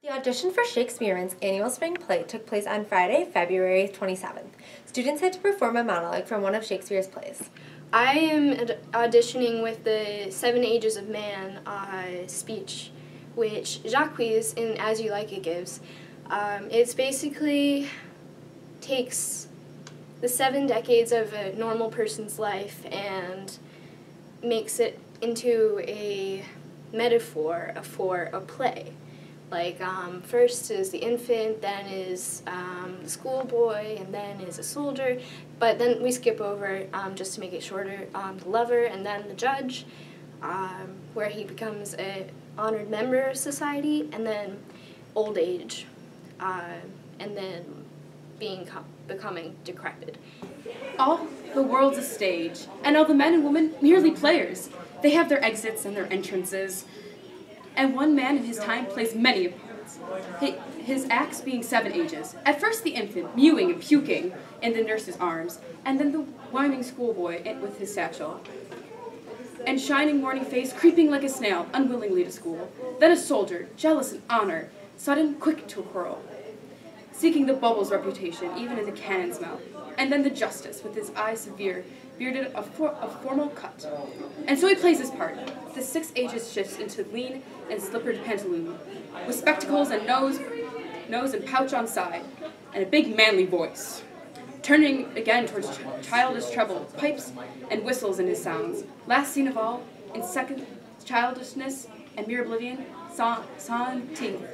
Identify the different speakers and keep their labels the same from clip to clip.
Speaker 1: The audition for Shakespeariment's annual spring play took place on Friday, February 27th. Students had to perform a monologue from one of Shakespeare's plays.
Speaker 2: I am auditioning with the 7 Ages of Man speech, which Jacques in As You Like It gives. It's basically takes the 7 decades of a normal person's life and makes it into a metaphor for a play. Like, first is the infant, then is the schoolboy, and then is a soldier. But then we skip over, just to make it shorter, the lover, and then the judge, where he becomes an honored member of society, and then old age, and then becoming decrepit.
Speaker 3: All the world's a stage, and all the men and women merely players. They have their exits and their entrances. And one man in his time plays many parts, his acts being 7 ages. At first the infant, mewing and puking in the nurse's arms, and then the whining schoolboy with his satchel, and shining morning face creeping like a snail, unwillingly to school. Then a soldier, jealous in honor, sudden, quick to a quarrel, seeking the bubble's reputation, even in the cannon's mouth. And then the justice, with his eye severe, bearded a formal cut. And so he plays his part. The 6 ages shifts into lean and slippered pantaloon, with spectacles and nose and pouch on side, and a big manly voice. Turning again towards childish treble, pipes and whistles in his sounds. Last scene of all, in second childishness and mere oblivion, son teeth,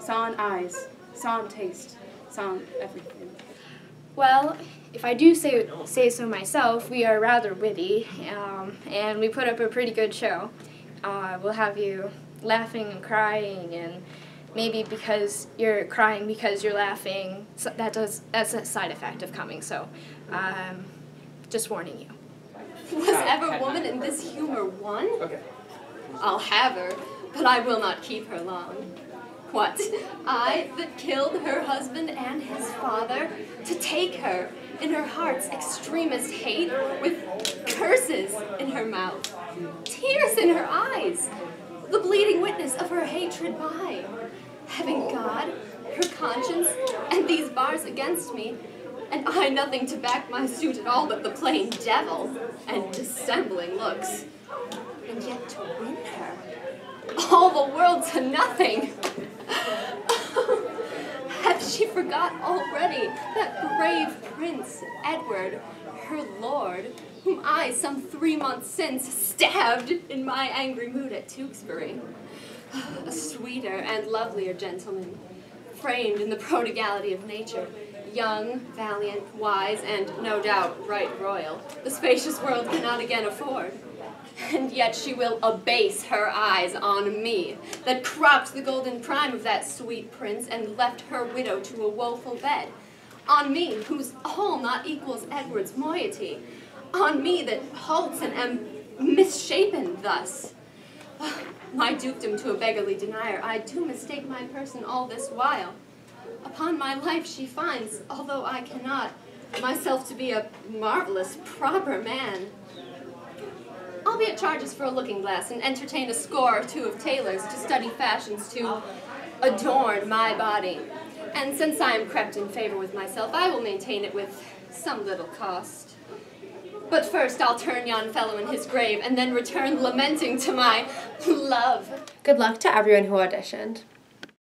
Speaker 3: son eyes, son taste, son everything.
Speaker 2: Well, if I do say so myself, we are rather witty, and we put up a pretty good show. We'll have you laughing and crying, and maybe because you're crying because you're laughing, that's a side effect of coming, so just warning you.
Speaker 4: Was ever woman in this humor won? Okay. I'll have her, but I will not keep her long. What? I that killed her husband and his father, to take her in her heart's extremest hate, with curses in her mouth, tears in her eyes, the bleeding witness of her hatred by, having God, her conscience, and these bars against me, and I nothing to back my suit at all but the plain devil and dissembling looks, and yet to win her, all the world to nothing. Hath she forgot already that brave Prince Edward, her lord, whom I some 3 months since stabbed in my angry mood at Tewkesbury? A sweeter and lovelier gentleman, framed in the prodigality of nature, young, valiant, wise, and no doubt right royal, the spacious world cannot again afford. And yet she will abase her eyes on me, that cropped the golden prime of that sweet prince, and left her widow to a woeful bed. On me, whose all not equals Edward's moiety. On me that halts and am misshapen thus. My dukedom to a beggarly denier, I do mistake my person all this while. Upon my life she finds, although I cannot, myself to be a marvelous proper man. Albeit charges for a looking glass, and entertain a score or 2 of tailors to study fashions to adorn my body. And since I am crept in favor with myself, I will maintain it with some little cost. But first I'll turn yon fellow in his grave, and then return lamenting to my love.
Speaker 1: Good luck to everyone who auditioned.